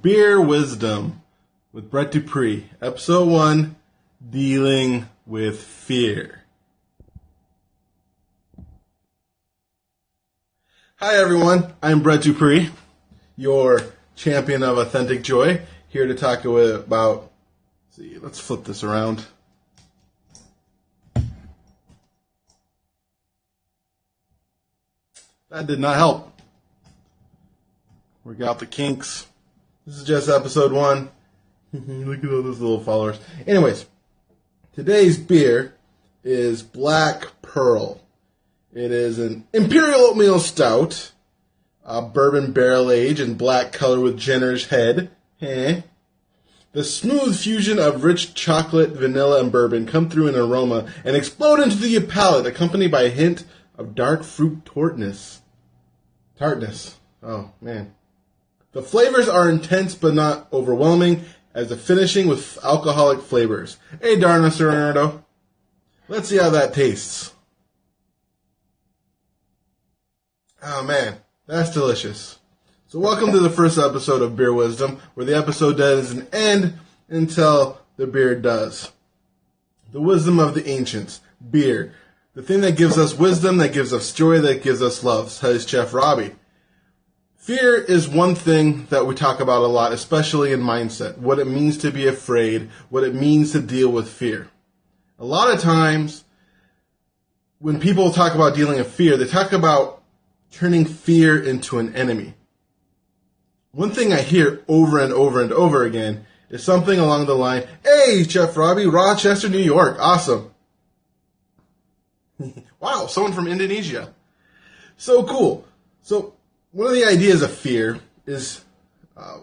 Beer Wisdom with Brett Dupree, Episode 1, Dealing with Fear. Hi everyone, I'm Brett Dupree, your champion of authentic joy, here to talk about, let's flip this around. That did not help. Work out the kinks. This is just episode 1. Look at all those little followers. Anyways, today's beer is Black Pearl. It is an Imperial Oatmeal Stout, bourbon barrel age and black color with generous head. The smooth fusion of rich chocolate, vanilla, and bourbon come through in aroma and explode into the palate, accompanied by a hint of dark fruit tartness. Oh, man. The flavors are intense but not overwhelming, as the finishing with alcoholic flavors. Hey, Darna Serenado. Let's see how that tastes. Oh, man. That's delicious. So welcome to the first episode of Beer Wisdom, where the episode doesn't end until the beer does. The wisdom of the ancients. Beer. The thing that gives us wisdom, that gives us joy, that gives us love, says Chef Robbie. Fear is one thing that we talk about a lot, especially in mindset. What it means to be afraid, what it means to deal with fear. A lot of times, when people talk about dealing with fear, they talk about turning fear into an enemy. One thing I hear over and over and over again is something along the line, "Hey, Chef Robbie, Rochester, New York, awesome." Wow, someone from Indonesia. So cool. So, one of the ideas of fear is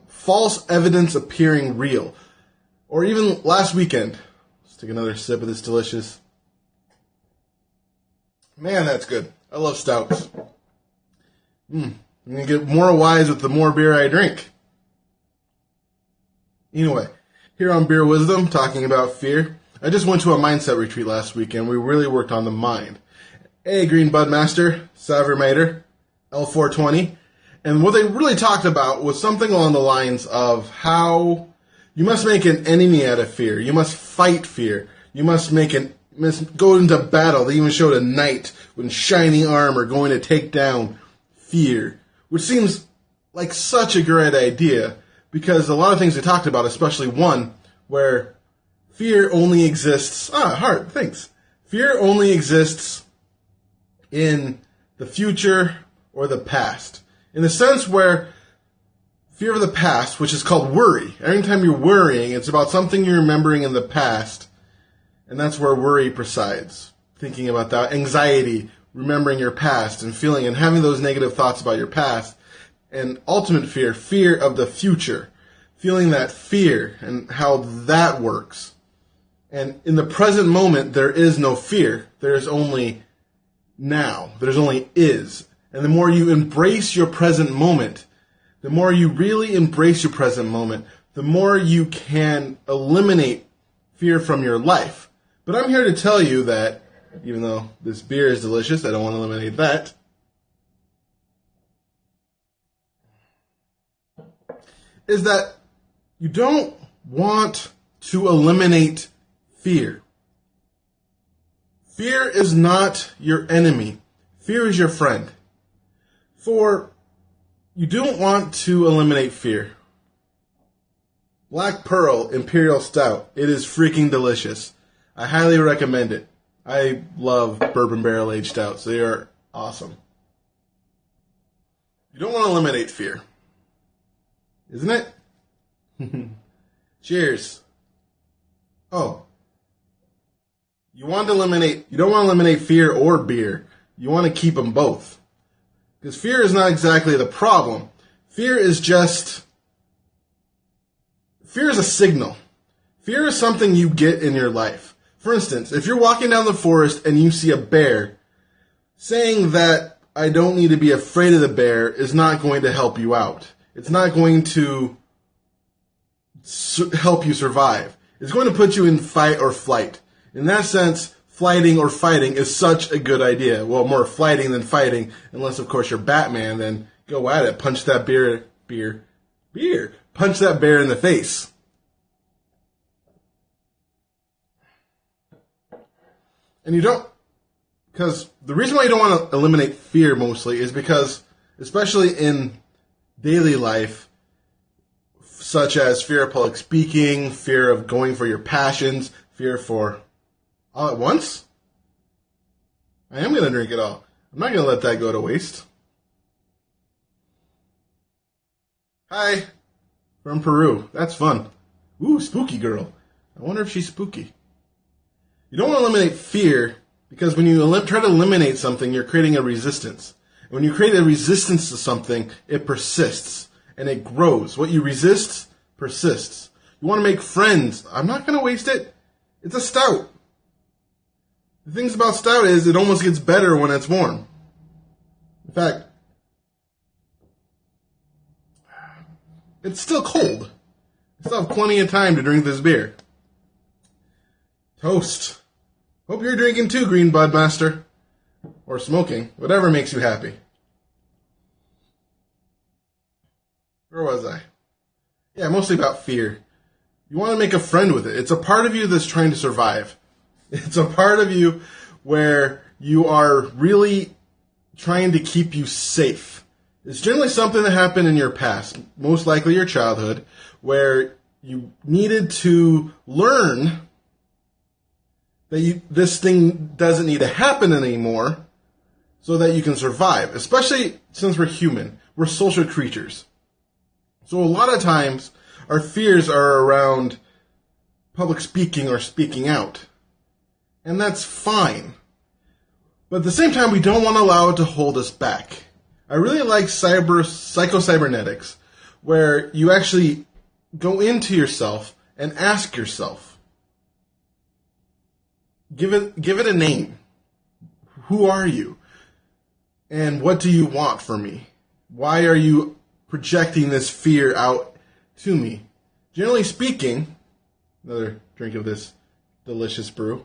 false evidence appearing real. Or even last weekend, let's take another sip of this delicious. Man, that's good. I love stouts. I'm going to get more wise with the more beer I drink. Anyway, here on Beer Wisdom, talking about fear. I just went to a mindset retreat last weekend. We really worked on the mind. Hey, Green Budmaster, Savermater, L420. And what they really talked about was something along the lines of how you must make an enemy out of fear. You must fight fear. You must go into battle. They even showed a knight with shiny armor going to take down fear, which seems like such a great idea, because a lot of things they talked about, especially one where fear only exists. Heart, thanks. Fear only exists in the future or the past. In the sense where fear of the past, which is called worry. Every time you're worrying, it's about something you're remembering in the past. And that's where worry presides. Thinking about that. Anxiety, remembering your past and feeling and having those negative thoughts about your past. And ultimate fear, fear of the future. Feeling that fear and how that works. And in the present moment, there is no fear. There is only now. There's only is. And the more you embrace your present moment, the more you really embrace your present moment, the more you can eliminate fear from your life. But I'm here to tell you that, even though this beer is delicious, I don't want to eliminate that. Is that you don't want to eliminate fear. Fear is not your enemy. Fear is your friend. For you don't want to eliminate fear. Black Pearl Imperial Stout. It is freaking delicious. I highly recommend it. I love bourbon barrel aged stouts. They are awesome. You don't want to eliminate fear. Isn't it? Cheers. Oh. You don't want to eliminate fear or beer. You want to keep them both. Because fear is not exactly the problem. Fear is a signal. Fear is something you get in your life. For instance, if you're walking down the forest and you see a bear, saying that I don't need to be afraid of the bear is not going to help you out. It's not going to help you survive. It's going to put you in fight or flight. In that sense, flighting or fighting is such a good idea. Well, more flighting than fighting, unless of course you're Batman, then go at it, punch that bear, Beer. Punch that bear in the face. And you don't, because the reason why you don't want to eliminate fear mostly is because, especially in daily life, such as fear of public speaking, fear of going for your passions, fear for all at once, I am going to drink it all. I'm not going to let that go to waste. Hi, from Peru. That's fun. Ooh, spooky girl. I wonder if she's spooky. You don't want to eliminate fear because when you try to eliminate something, you're creating a resistance. And when you create a resistance to something, it persists and it grows. What you resist persists. You want to make friends. I'm not going to waste it. It's a stout. The things about stout is it almost gets better when it's warm. In fact, it's still cold. I still have plenty of time to drink this beer. Toast. Hope you're drinking too, Green Bud Master. Or smoking. Whatever makes you happy. Where was I? Yeah, mostly about fear. You want to make a friend with it. It's a part of you that's trying to survive. It's a part of you where you are really trying to keep you safe. It's generally something that happened in your past, most likely your childhood, where you needed to learn that this thing doesn't need to happen anymore so that you can survive, especially since we're human. We're social creatures. So a lot of times our fears are around public speaking or speaking out. And that's fine. But at the same time, we don't want to allow it to hold us back. I really like psycho-cybernetics, where you actually go into yourself and ask yourself. Give it a name. Who are you? And what do you want from me? Why are you projecting this fear out to me? Generally speaking, another drink of this delicious brew.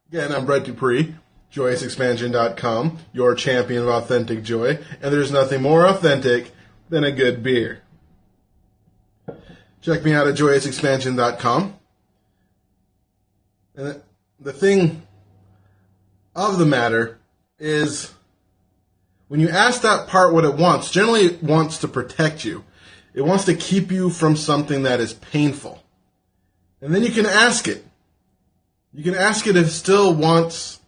Again, I'm Brett Dupree, joyousexpansion.com, your champion of authentic joy, and there's nothing more authentic than a good beer. Check me out at joyousexpansion.com. And the thing of the matter is, when you ask that part what it wants, generally it wants to protect you. It wants to keep you from something that is painful. And then you can ask it. You can ask it if it still wants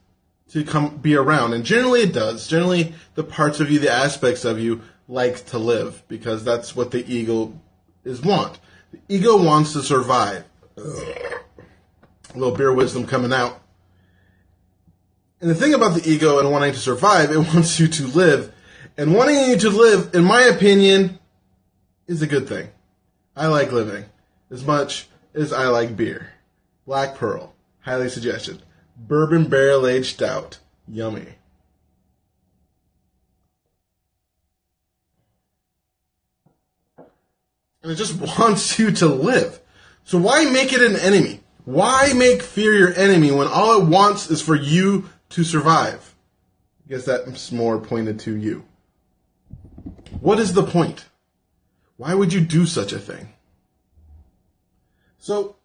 to be around. And generally it does. Generally the parts of you, the aspects of you, like to live. Because that's what the ego want. The ego wants to survive. Ugh. A little beer wisdom coming out. And the thing about the ego and wanting to survive, it wants you to live. And wanting you to live, in my opinion, is a good thing. I like living as much as I like beer. Black Pearl. Highly suggested. Bourbon barrel aged stout. Yummy. And it just wants you to live. So why make it an enemy? Why make fear your enemy when all it wants is for you to survive? I guess that's more pointed to you. What is the point? Why would you do such a thing? So,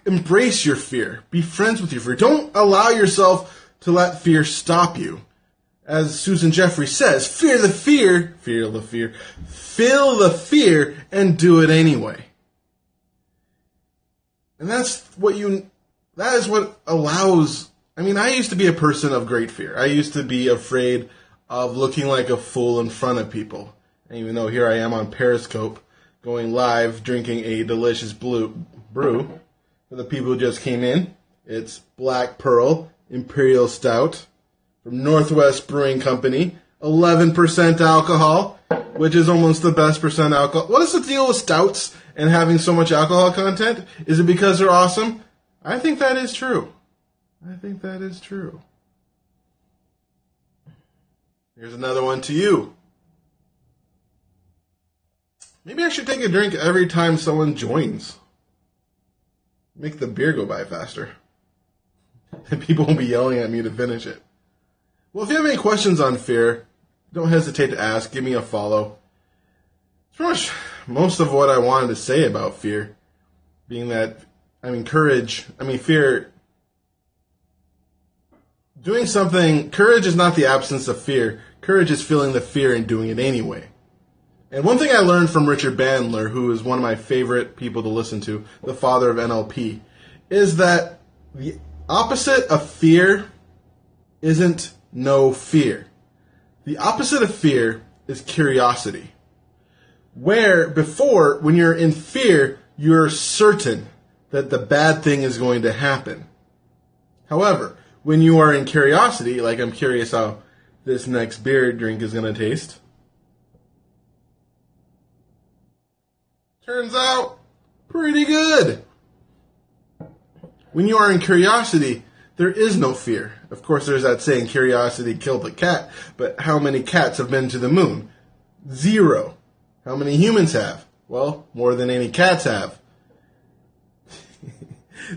embrace your fear. Be friends with your fear. Don't allow yourself to let fear stop you. As Susan Jeffries says, fear the fear, feel the fear, feel the fear, and do it anyway. And that is what allows, I used to be a person of great fear. I used to be afraid of looking like a fool in front of people. And even though here I am on Periscope, going live, drinking a delicious brew. For the people who just came in, it's Black Pearl Imperial Stout from Northwest Brewing Company. 11% alcohol, which is almost the best percent alcohol. What is the deal with stouts and having so much alcohol content? Is it because they're awesome? I think that is true. Here's another one to you. Maybe I should take a drink every time someone joins. Make the beer go by faster. And people won't be yelling at me to finish it. Well, if you have any questions on fear, don't hesitate to ask. Give me a follow. It's pretty much most of what I wanted to say about fear. Being that, fear. Doing something, courage is not the absence of fear. Courage is feeling the fear and doing it anyway. And one thing I learned from Richard Bandler, who is one of my favorite people to listen to, the father of NLP, is that the opposite of fear isn't no fear. The opposite of fear is curiosity. Where before, when you're in fear, you're certain that the bad thing is going to happen. However, when you are in curiosity, like I'm curious how this next beer drink is going to taste, turns out pretty good. When you are in curiosity, there is no fear. Of course, there's that saying, curiosity killed the cat, but how many cats have been to the moon? 0. How many humans have? Well, more than any cats have.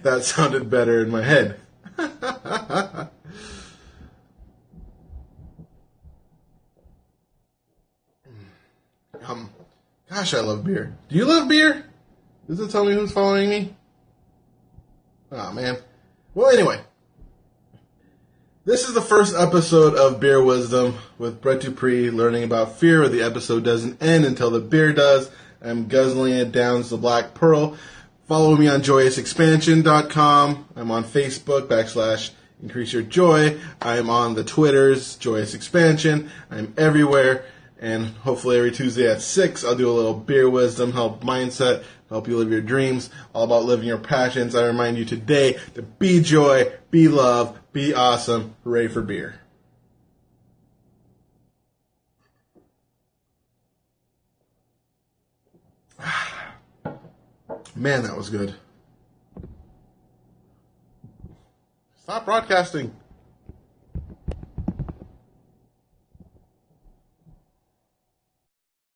That sounded better in my head. Gosh, I love beer. Do you love beer? Does it tell me who's following me? Oh, man. Well, anyway. This is the first episode of Beer Wisdom with Brett Dupree learning about fear, where the episode doesn't end until the beer does. I'm guzzling it down as the Black Pearl. Follow me on joyousexpansion.com. I'm on Facebook, /Increase Your Joy. I'm on the Twitters, Joyous Expansion. I'm everywhere. And hopefully every Tuesday at 6, I'll do a little beer wisdom, help mindset, help you live your dreams, all about living your passions. I remind you today to be joy, be love, be awesome. Hooray for beer. Man, that was good. Stop broadcasting.